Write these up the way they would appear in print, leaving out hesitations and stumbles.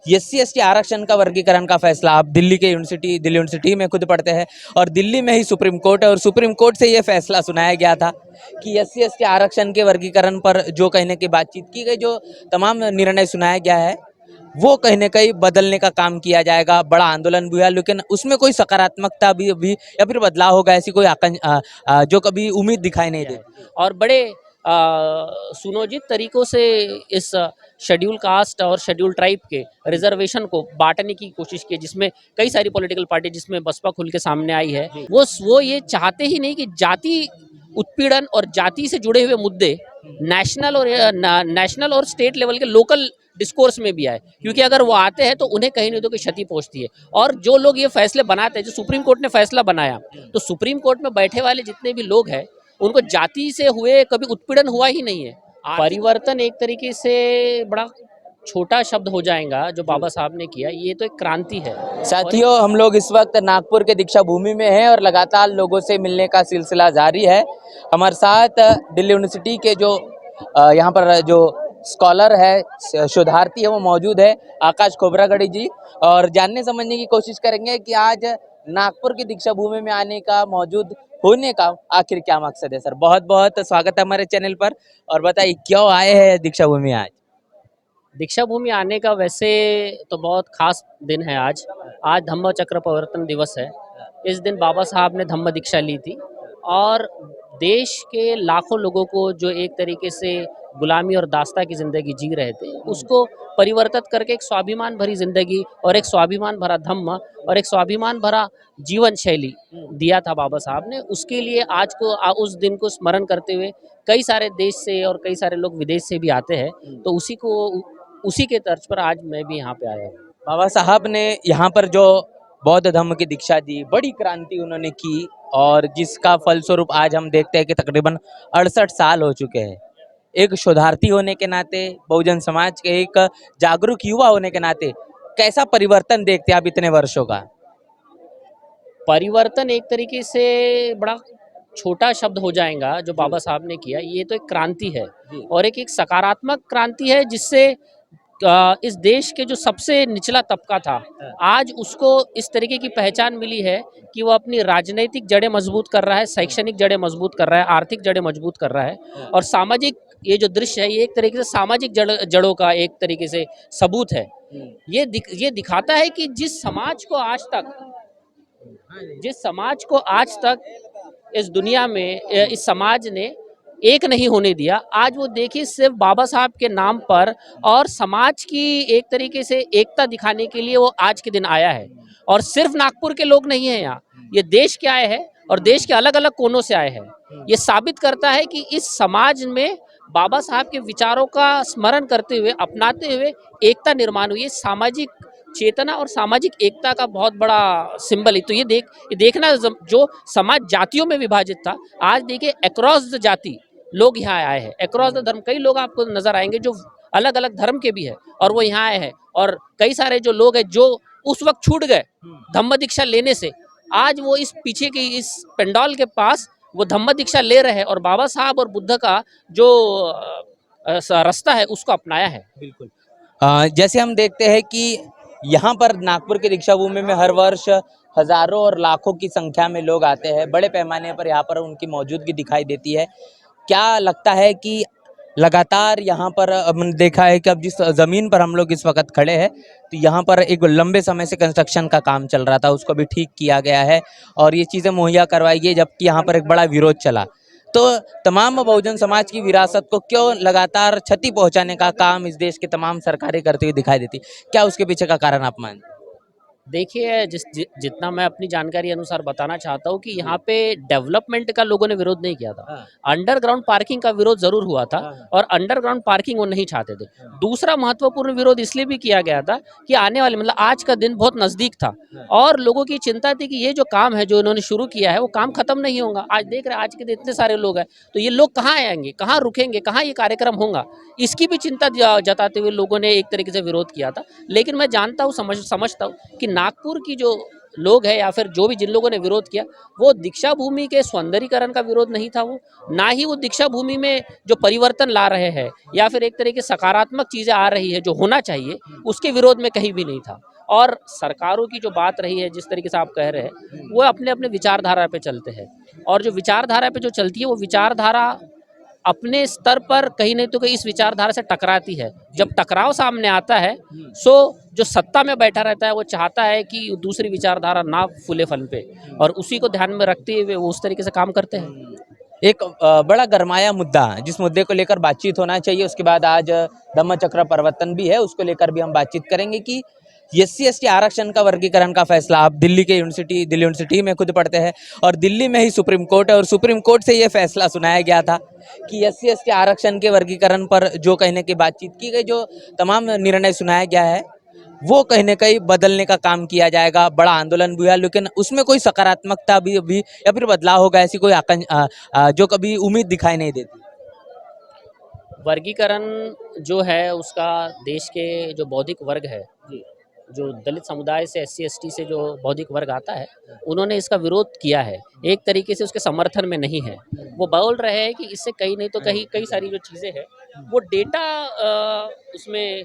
SC ST आरक्षण का वर्गीकरण का फैसला आप दिल्ली यूनिवर्सिटी में खुद पढ़ते हैं और दिल्ली में ही सुप्रीम कोर्ट है और सुप्रीम कोर्ट से ये फैसला सुनाया गया था कि SC ST आरक्षण के वर्गीकरण पर जो कहने की बातचीत की गई, जो तमाम निर्णय सुनाया गया है वो कहीं न कहीं बदलने का काम किया जाएगा। बड़ा आंदोलन भी हुआ लेकिन उसमें कोई सकारात्मकता भी या फिर बदलाव होगा ऐसी कोई जो कभी उम्मीद दिखाई नहीं देती। और बड़े सुनियोजित तरीकों से इस शेड्यूल कास्ट और शेड्यूल ट्राइब के रिजर्वेशन को बांटने की कोशिश की, जिसमें कई सारी पॉलिटिकल पार्टी, जिसमें बसपा खुल के सामने आई है। वो ये चाहते ही नहीं कि जाति उत्पीड़न और जाति से जुड़े हुए मुद्दे नेशनल और स्टेट लेवल के लोकल डिस्कोर्स में भी आए, क्योंकि अगर वो आते हैं तो उन्हें कहीं नहीं तो कोई क्षति पहुंचती है। और जो लोग ये फैसले बनाते हैं, जो सुप्रीम कोर्ट ने फैसला बनाया, तो सुप्रीम कोर्ट में बैठे वाले जितने भी लोग हैं उनको जाति से हुए कभी उत्पीड़न हुआ ही नहीं है। परिवर्तन एक तरीके से बड़ा छोटा शब्द हो जाएगा जो बाबा साहब ने किया, ये तो एक क्रांति है। साथियों, हम लोग इस वक्त नागपुर के दीक्षा भूमि में हैं और लगातार लोगों से मिलने का सिलसिला जारी है। हमारे साथ दिल्ली यूनिवर्सिटी के जो यहाँ पर जो स्कॉलर है, शोधार्थी है, वो मौजूद है, आकाश खोबरागढ़ी जी, और जानने समझने की कोशिश करेंगे कि आज नागपुर की दीक्षा भूमि में आने का, मौजूद होने का आखिर क्या मकसद है। सर, बहुत बहुत स्वागत है हमारे चैनल पर और बताइए क्यों आए हैं दीक्षा भूमि आज। दीक्षा भूमि आने का वैसे तो बहुत खास दिन है आज। आज धम्म चक्र प्रवर्तन दिवस है। इस दिन बाबा साहब ने धम्म दीक्षा ली थी और देश के लाखों लोगों को जो एक तरीके से गुलामी और दास्ता की ज़िंदगी जी रहे थे, उसको परिवर्तित करके एक स्वाभिमान भरी ज़िंदगी और एक स्वाभिमान भरा धम्म और एक स्वाभिमान भरा जीवन शैली दिया था बाबा साहब ने। उसके लिए आज को उस दिन को स्मरण करते हुए कई सारे देश से और कई सारे लोग विदेश से भी आते हैं, तो उसी के तर्ज पर आज मैं भी यहाँ पे आया हूँ। बाबा साहब ने यहाँ पर जो बौद्ध धर्म की दीक्षा दी, बड़ी क्रांति उन्होंने की और जिसका फलस्वरूप आज हम देखते हैं कि तकरीबन 68 साल हो चुके हैं। एक शोधार्थी होने के नाते, बहुजन समाज के एक जागरूक युवा होने के नाते कैसा परिवर्तन देखते हैं आप इतने वर्षों का? परिवर्तन एक तरीके से बड़ा छोटा शब्द हो जाएगा जो बाबा साहब ने किया, ये तो एक क्रांति है और एक सकारात्मक क्रांति है, जिससे इस देश के जो सबसे निचला तबका था, आज उसको इस तरीके की पहचान मिली है कि वो अपनी राजनीतिक जड़ें मजबूत कर रहा है, शैक्षणिक जड़ें मजबूत कर रहा है, आर्थिक जड़ें मजबूत कर रहा है और सामाजिक, ये जो दृश्य है ये एक तरीके से सामाजिक जड़ों का एक तरीके से सबूत है। ये दिखाता है कि जिस समाज को आज तक इस दुनिया में इस समाज ने एक नहीं होने दिया, आज वो देखिए सिर्फ बाबा साहब के नाम पर और समाज की एक तरीके से एकता दिखाने के लिए वो आज के दिन आया है। और सिर्फ नागपुर के लोग नहीं हैं यहाँ, ये देश के आए हैं और देश के अलग अलग कोनों से आए हैं। ये साबित करता है कि इस समाज में बाबा साहब के विचारों का स्मरण करते हुए, अपनाते हुए एकता निर्माण हुई है। सामाजिक चेतना और सामाजिक एकता का बहुत बड़ा सिंबल है। तो ये देखना, जो समाज जातियों में विभाजित था, आज देखिए अक्रॉस द जाति लोग यहाँ आए हैं, अक्रॉस द धर्म। कई लोग आपको नजर आएंगे जो अलग अलग धर्म के भी है और वो यहाँ आए हैं, और कई सारे जो लोग हैं जो उस वक्त छूट गए धम्म दीक्षा लेने से, आज वो इस पीछे की इस पंडाल के पास वो धम्म दीक्षा ले रहे हैं और बाबा साहब और बुद्ध का जो रास्ता है उसको अपनाया है। बिल्कुल। जैसे हम देखते हैं कि यहाँ पर नागपुर के दीक्षा भूमि में हर वर्ष हजारों और लाखों की संख्या में लोग आते हैं, बड़े पैमाने पर यहाँ पर उनकी मौजूदगी दिखाई देती है। क्या लगता है कि लगातार यहाँ पर हमने देखा है कि अब जिस ज़मीन पर हम लोग इस वक्त खड़े हैं, तो यहाँ पर एक लंबे समय से कंस्ट्रक्शन का काम चल रहा था, उसको भी ठीक किया गया है और ये चीज़ें मुहैया करवाई गई, जबकि यहाँ पर एक बड़ा विरोध चला। तो तमाम बहुजन समाज की विरासत को क्यों लगातार क्षति पहुंचाने का काम इस देश के तमाम सरकारें करती हुई दिखाई देती, क्या उसके पीछे का कारण आप मानते? देखिए, जितना मैं अपनी जानकारी अनुसार बताना चाहता हूँ कि यहाँ पे डेवलपमेंट का लोगों ने विरोध नहीं किया था, अंडरग्राउंड पार्किंग का विरोध जरूर हुआ था और अंडरग्राउंड पार्किंग वो नहीं चाहते थे। दूसरा महत्वपूर्ण विरोध इसलिए भी किया गया था कि आने वाले, मतलब आज का दिन बहुत नजदीक था और लोगों की चिंता थी कि ये जो काम है जो इन्होंने शुरू किया है वो काम खत्म नहीं होगा। आज देख रहे हैं आज के दिन इतने सारे लोग हैं, तो ये लोग कहाँ आएंगे, कहाँ रुकेंगे, कहाँ ये कार्यक्रम होगा, इसकी भी चिंता जताते हुए लोगों ने एक तरीके से विरोध किया था। लेकिन मैं जानता हूँ, समझता हूँ कि नागपुर की जो लोग हैं या फिर जो भी जिन लोगों ने विरोध किया, वो दीक्षा भूमि के सौंदर्यीकरण का विरोध नहीं था, वो ना ही वो दीक्षा भूमि में जो परिवर्तन ला रहे हैं या फिर एक तरह की सकारात्मक चीजें आ रही है जो होना चाहिए, उसके विरोध में कहीं भी नहीं था। और सरकारों की जो बात रही है, जिस तरीके से आप कह रहे हैं, वो अपने अपने विचारधारा पे चलते हैं, और जो विचारधारा पे जो चलती है वो विचारधारा अपने स्तर पर कहीं नहीं तो कहीं इस विचारधारा से टकराती है। जब टकराव सामने आता है, सो जो सत्ता में बैठा रहता है वो चाहता है कि दूसरी विचारधारा ना फूले फल पे, और उसी को ध्यान में रखते हुए वो उस तरीके से काम करते हैं। एक बड़ा गरमाया मुद्दा जिस मुद्दे को लेकर बातचीत होना चाहिए, उसके बाद आज धम्मचक्र प्रवर्तन भी है, उसको लेकर भी हम बातचीत करेंगे कि SC/ST आरक्षण का वर्गीकरण का फैसला आप दिल्ली यूनिवर्सिटी में खुद पढ़ते हैं और दिल्ली में ही सुप्रीम कोर्ट है और सुप्रीम कोर्ट से ये फैसला सुनाया गया था कि SC/ST आरक्षण के वर्गीकरण पर जो कहने की बातचीत की गई, जो तमाम निर्णय सुनाया गया है, वो कहीं न कहीं बदलने का काम किया जाएगा। बड़ा आंदोलन भी हुआ, लेकिन उसमें कोई सकारात्मकता भी या फिर बदलाव होगा, ऐसी कोई जो कभी उम्मीद दिखाई नहीं देती। वर्गीकरण जो है उसका देश के जो बौद्धिक वर्ग है, जो दलित समुदाय से SC/ST से जो बौद्धिक वर्ग आता है, उन्होंने इसका विरोध किया है, एक तरीके से उसके समर्थन में नहीं है। वो बोल रहे हैं कि इससे कहीं नहीं तो कहीं कई सारी जो चीज़ें हैं वो डेटा उसमें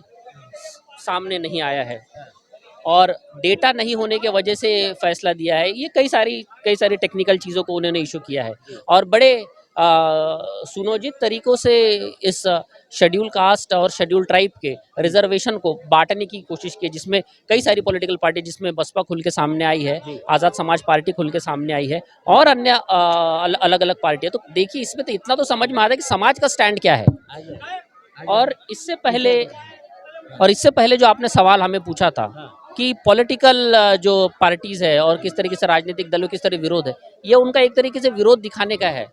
सामने नहीं आया है, और डेटा नहीं होने के वजह से फैसला दिया है। ये कई सारी टेक्निकल चीज़ों को उन्होंने इशू किया है, और बड़े सुनियोजित तरीकों से इस शेड्यूल कास्ट और शेड्यूल ट्राइब के रिजर्वेशन को बांटने की कोशिश की, जिसमें कई सारी पॉलिटिकल पार्टी, जिसमें बसपा खुल के सामने आई है, आज़ाद समाज पार्टी खुल के सामने आई है, और अन्य अलग अलग पार्टियाँ। तो देखिए, इसमें तो इतना तो समझ में आता है कि समाज का स्टैंड क्या है। और इससे पहले जो आपने सवाल हमें पूछा था कि पॉलिटिकल जो पार्टीज है और किस तरीके से राजनीतिक दलों किस तरह विरोध है, ये उनका एक तरीके से विरोध दिखाने का है।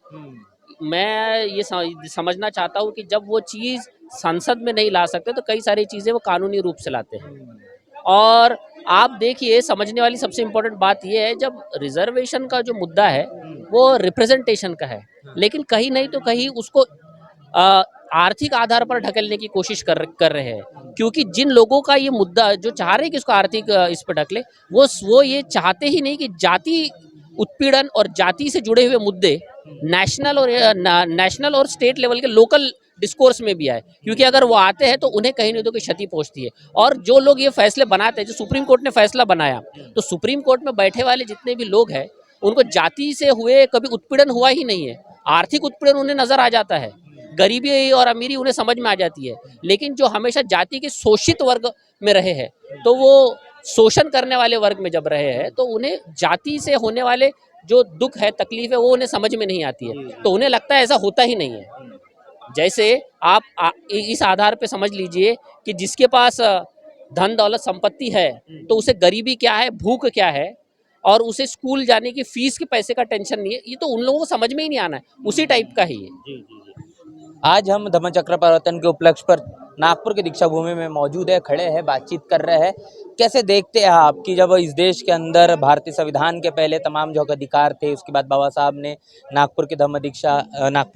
मैं ये समझना चाहता हूँ कि जब वो चीज़ संसद में नहीं ला सकते तो कई सारी चीज़ें वो कानूनी रूप से लाते हैं। और आप देखिए, समझने वाली सबसे इम्पोर्टेंट बात ये है, जब रिजर्वेशन का जो मुद्दा है वो रिप्रेजेंटेशन का है, लेकिन कहीं नहीं तो कहीं उसको आर्थिक आधार पर ढकेलने की कोशिश कर रहे हैं, क्योंकि जिन लोगों का ये मुद्दा जो चाह रहे हैं कि इसको आर्थिक इस पर ढकले, वो ये चाहते ही नहीं कि जाति उत्पीड़न और जाति से जुड़े हुए मुद्दे नेशनल और स्टेट लेवल के लोकल डिस्कोर्स में भी आए, क्योंकि अगर वो आते हैं तो उन्हें कहीं नहीं तो कोई क्षति पहुंचती है। और जो लोग ये फैसले बनाते हैं, जो सुप्रीम कोर्ट ने फैसला बनाया, तो सुप्रीम कोर्ट में बैठे वाले जितने भी लोग हैं, उनको जाति से हुए कभी उत्पीड़न हुआ ही नहीं है। आर्थिक उत्पीड़न उन्हें नजर आ जाता है, गरीबी और अमीरी उन्हें समझ में आ जाती है, लेकिन जो हमेशा जाति के शोषित वर्ग में रहे हैं, तो वो शोषण करने वाले वर्ग में जब रहे हैं, तो उन्हें जाति से होने वाले जो दुख है, तकलीफ है, वो उन्हें समझ में नहीं आती है। तो उन्हें लगता है ऐसा होता ही नहीं है। जैसे आप इस आधार पे समझ लीजिए कि जिसके पास धन दौलत संपत्ति है, तो उसे गरीबी क्या है, भूख क्या है, और उसे स्कूल जाने की फीस के पैसे का टेंशन नहीं है, ये तो उन लोगों को समझ में ही नहीं आना है। उसी टाइप का ही है। आज हम धम्मचक्र प्रवर्तन के उपलक्ष्य पर नागपुर की दीक्षा भूमि में मौजूद है, खड़े हैं, बातचीत कर रहे हैं। कैसे देखते हैं आप कि जब इस देश के अंदर भारतीय संविधान के पहले तमाम जो अधिकार थे, उसके बाद बाबा साहब ने नागपुर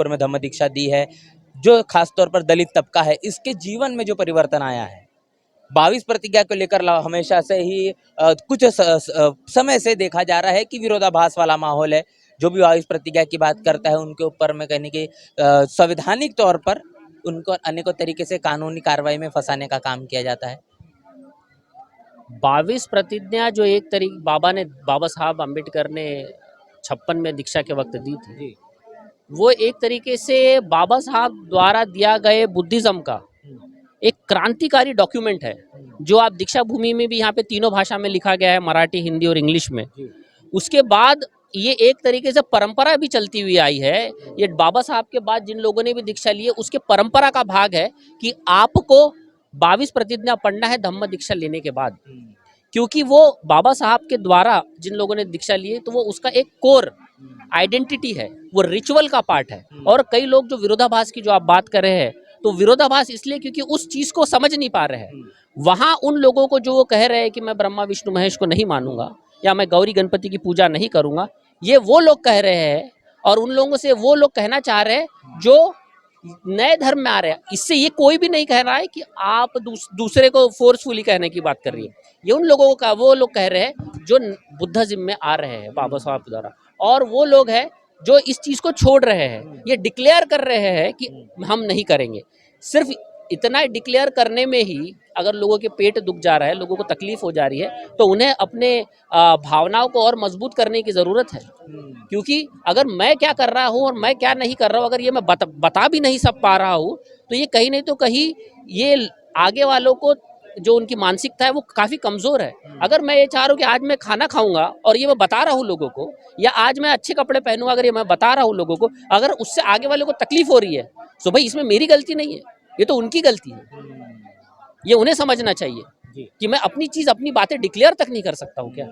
में धम्म दीक्षा दी है, जो खासतौर पर दलित तबका है, इसके जीवन में जो परिवर्तन आया है, 22 प्रतिज्ञा को लेकर हमेशा से ही कुछ समय से देखा जा रहा है कि विरोधाभास वाला माहौल है। जो भी 22 प्रतिज्ञा की बात करता है, उनके ऊपर में कहने की संवैधानिक तौर पर उनको अनेकों तरीके से कानूनी कार्रवाई में फंसाने का काम किया जाता है। 22 प्रतिज्ञा जो एक तरीके बाबा साहब अम्बेडकर ने 56 में दीक्षा के वक्त दी थी, वो एक तरीके से बाबा साहब द्वारा दिया गए बुद्धिज्म का एक क्रांतिकारी डॉक्यूमेंट है, जो आप दीक्षा भूमि में भी यहाँ पे तीनों भाषा में लिखा गया है, मराठी, हिंदी और इंग्लिश में। उसके बाद ये एक तरीके से परंपरा भी चलती हुई आई है। ये बाबा साहब के बाद जिन लोगों ने भी दीक्षा ली है, उसके परंपरा का भाग है कि आपको 22 प्रतिज्ञा पढ़ना है धम्म दीक्षा लेने के बाद, क्योंकि वो बाबा साहब के द्वारा जिन लोगों ने दीक्षा ली है, तो वो उसका एक कोर आइडेंटिटी है, वो रिचुअल का पार्ट है। और कई लोग जो विरोधाभास की जो आप बात कर रहे हैं, तो विरोधाभास इसलिए क्योंकि उस चीज को समझ नहीं पा रहे हैं। वहां उन लोगों को जो वो कह रहे हैं कि मैं ब्रह्मा विष्णु महेश को नहीं मानूंगा या मैं गौरी गणपति की पूजा नहीं करूंगा, ये वो लोग कह रहे हैं, और उन लोगों से वो लोग कहना चाह रहे हैं जो नए धर्म में आ रहे हैं। इससे ये कोई भी नहीं कह रहा है कि आप दूसरे को फोर्सफुली कहने की बात कर रही है। ये उन लोगों का वो लोग कह रहे हैं जो बुद्धिज्म में आ रहे हैं बाबा साहब द्वारा, और वो लोग हैं जो इस चीज को छोड़ रहे हैं, ये डिक्लेयर कर रहे हैं कि हम नहीं करेंगे। सिर्फ इतना डिक्लेयर करने में ही अगर लोगों के पेट दुख जा रहा है, लोगों को तकलीफ हो जा रही है, तो उन्हें अपने भावनाओं को और मजबूत करने की ज़रूरत है। क्योंकि अगर मैं क्या कर रहा हूँ और मैं क्या नहीं कर रहा हूँ, अगर ये मैं बता भी नहीं सब पा रहा हूँ, तो ये कहीं नहीं तो कहीं ये आगे वालों को जो उनकी मानसिकता है वो काफ़ी कमज़ोर है। अगर मैं ये चाह रहा हूँ कि आज मैं खाना खाऊंगा और ये मैं बता रहा हूँ लोगों को, या आज मैं अच्छे कपड़े पहनूंगा अगर ये मैं बता रहा हूँ लोगों को, अगर उससे आगे वाले को तकलीफ हो रही है, तो भाई इसमें मेरी गलती नहीं है, ये तो उनकी गलती है। ये उन्हें समझना चाहिए कि मैं अपनी चीज़, अपनी बातें डिक्लेयर तक नहीं कर सकता हूँ क्या?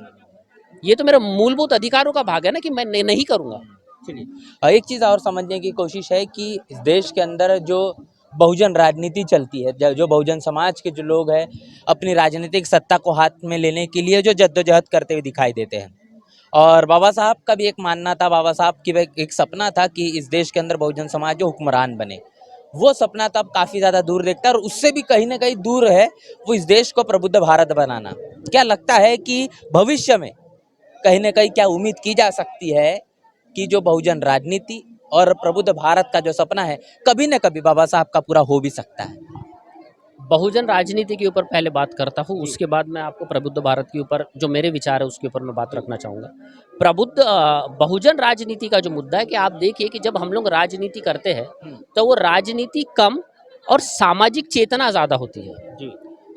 ये तो मेरा मूलभूत अधिकारों का भाग है ना कि मैं नहीं करूँगा। चलिए, एक चीज़ और समझने की कोशिश है कि इस देश के अंदर जो बहुजन राजनीति चलती है, जो बहुजन समाज के जो लोग हैं, अपनी राजनीतिक सत्ता को हाथ में लेने के लिए जो जद्दोजहद करते हुए दिखाई देते हैं, और बाबा साहब का भी एक मानना था, बाबा साहब की एक सपना था कि इस देश के अंदर बहुजन समाज जो हुक्मरान बने। वो सपना तो अब काफ़ी ज़्यादा दूर देखता है, और उससे भी कहीं ना कहीं दूर है वो इस देश को प्रबुद्ध भारत बनाना। क्या लगता है कि भविष्य में कहीं ना कहीं क्या उम्मीद की जा सकती है कि जो बहुजन राजनीति और प्रबुद्ध भारत का जो सपना है, कभी न कभी बाबा साहब का पूरा हो भी सकता है? बहुजन राजनीति के ऊपर पहले बात करता हूँ, उसके बाद मैं आपको प्रबुद्ध भारत के ऊपर जो मेरे विचार है उसके ऊपर मैं बात रखना चाहूँगा। बहुजन राजनीति का जो मुद्दा है कि आप देखिए कि जब हम लोग राजनीति करते हैं तो वो राजनीति कम और सामाजिक चेतना ज़्यादा होती है।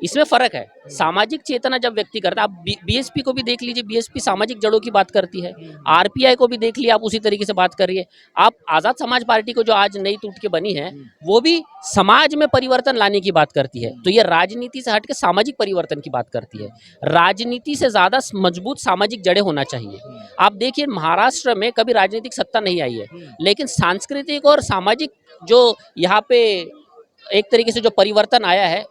इसमें फ़र्क है। सामाजिक चेतना जब व्यक्ति करता है, आप बीएसपी को भी देख लीजिए, बीएसपी सामाजिक जड़ों की बात करती है। आरपीआई को भी देख लिया, आप उसी तरीके से बात करिए। आप आज़ाद समाज पार्टी को जो आज नई टूट के बनी है, वो भी समाज में परिवर्तन लाने की बात करती है। तो ये राजनीति से हट के सामाजिक परिवर्तन की बात करती है। राजनीति से ज़्यादा मजबूत सामाजिक जड़ें होना चाहिए। आप देखिए महाराष्ट्र में कभी राजनीतिक सत्ता नहीं आई है, लेकिन सांस्कृतिक और सामाजिक जो यहाँ पे एक तरीके से जो परिवर्तन आया है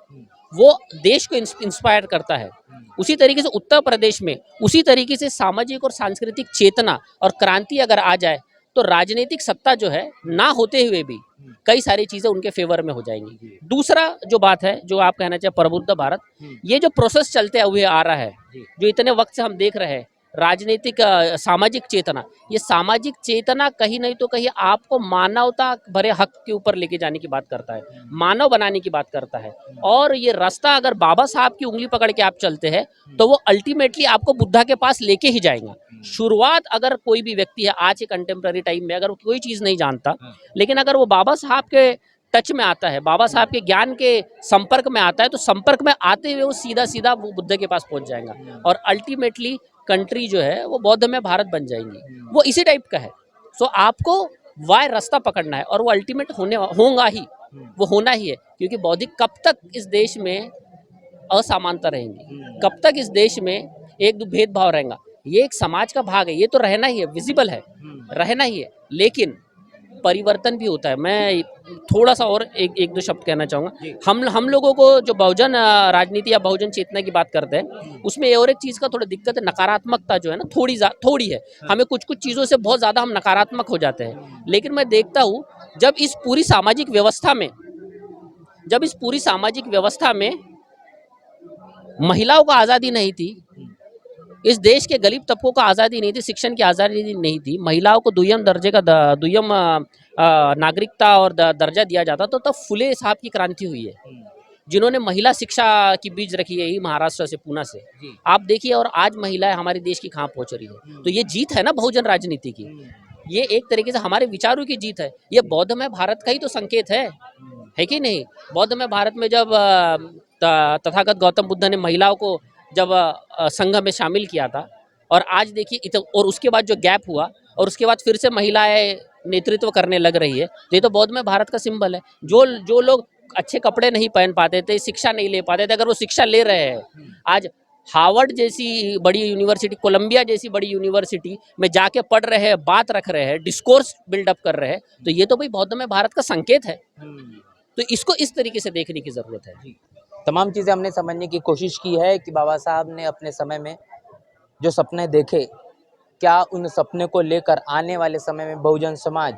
वो देश को इंस्पायर करता है। उसी तरीके से उत्तर प्रदेश में उसी तरीके से सामाजिक और सांस्कृतिक चेतना और क्रांति अगर आ जाए तो राजनीतिक सत्ता जो है ना होते हुए भी कई सारी चीज़ें उनके फेवर में हो जाएंगी। दूसरा जो बात है जो आप कहना चाहिए प्रबुद्ध भारत, ये जो प्रोसेस चलते हुए आ रहा है, जो इतने वक्त से हम देख रहे हैं, राजनीतिक सामाजिक चेतना, ये सामाजिक चेतना कहीं नहीं तो कहीं आपको मानवता भरे हक के ऊपर लेके जाने की बात करता है, मानव बनाने की बात करता है। और ये रास्ता अगर बाबा साहब की उंगली पकड़ के आप चलते हैं तो वो अल्टीमेटली आपको बुद्धा के पास लेके ही जाएगा। शुरुआत अगर कोई भी व्यक्ति है आज के कंटेम्प्रेरी टाइम में, अगर कोई चीज़ नहीं जानता, लेकिन अगर वो बाबा साहब के टच में आता है, बाबा साहब के ज्ञान के संपर्क में आता है, तो संपर्क में आते हुए वो सीधा सीधा वो बुद्ध के पास पहुंच जाएगा और अल्टीमेटली कंट्री जो है वो बौद्ध में भारत बन जाएंगी। वो इसी टाइप का है। सो आपको वाय रास्ता पकड़ना है और वो अल्टीमेट होगा ही, वो होना ही है। क्योंकि बौद्धिक कब तक इस देश में असमानता रहेंगी, कब तक इस देश में एक दो भेदभाव रहेगा, ये एक समाज का भाग है, ये तो रहना ही है, विजिबल है, रहना ही है। लेकिन परिवर्तन भी होता है। मैं थोड़ा सा और एक दो शब्द कहना चाहूँगा। हम लोगों को जो बहुजन राजनीति या बहुजन चेतना की बात करते हैं, उसमें और एक चीज़ का थोड़ा दिक्कत है, नकारात्मकता जो है ना थोड़ी है। हमें कुछ चीज़ों से बहुत ज़्यादा हम नकारात्मक हो जाते हैं। लेकिन मैं देखता हूँ जब इस पूरी सामाजिक व्यवस्था में महिलाओं को आज़ादी नहीं थी, इस देश के गरीब तबकों को आज़ादी नहीं थी, शिक्षण की आज़ादी नहीं थी, महिलाओं को दुय्यम दर्जे का दुय्यम नागरिकता और दर्जा दिया जाता, तो तब फुले साहब की क्रांति हुई है, जिन्होंने महिला शिक्षा की बीज रखी है, महाराष्ट्र से, पूना से। आप देखिए और आज महिलाएं हमारे देश की कहाँ पहुंच रही है। तो ये जीत है ना बहुजन राजनीति की, ये एक तरीके से हमारे विचारों की जीत है। ये बौद्ध में भारत का ही तो संकेत है कि नहीं? बौद्ध में भारत में जब तथागत गौतम बुद्ध ने महिलाओं को जब संघ में शामिल किया था, और आज देखिए और उसके बाद जो गैप हुआ और उसके बाद फिर से महिलाएं नेतृत्व करने लग रही है, तो ये तो बौद्ध में भारत का सिंबल है। जो लोग अच्छे कपड़े नहीं पहन पाते थे, शिक्षा नहीं ले पाते थे, अगर वो शिक्षा ले रहे हैं, आज हार्वर्ड जैसी बड़ी यूनिवर्सिटी, कोलंबिया जैसी बड़ी यूनिवर्सिटी में जाके पढ़ रहे हैं, बात रख रहे हैं, डिस्कोर्स बिल्डअप कर रहे हैं, तो ये तो भाई बौद्ध में भारत का संकेत है। तो इसको इस तरीके से देखने की ज़रूरत है। तमाम चीज़ें हमने समझने की कोशिश की है कि बाबा साहब ने अपने समय में जो सपने देखे, क्या उन सपने को लेकर आने वाले समय में बहुजन समाज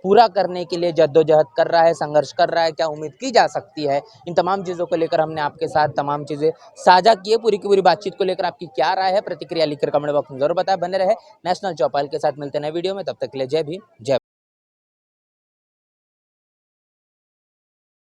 पूरा करने के लिए जद्दोजहद कर रहा है, संघर्ष कर रहा है, क्या उम्मीद की जा सकती है, इन तमाम चीज़ों को लेकर हमने आपके साथ तमाम चीज़ें साझा की है। पूरी की पूरी बातचीत को लेकर आपकी क्या राय है, प्रतिक्रिया लिखकर कमेंट बॉक्स में जरूर बताएं। बने रहे नेशनल चौपाल के साथ, मिलते हैं नए वीडियो में, तब तक के लिए जय भीम जय भारत।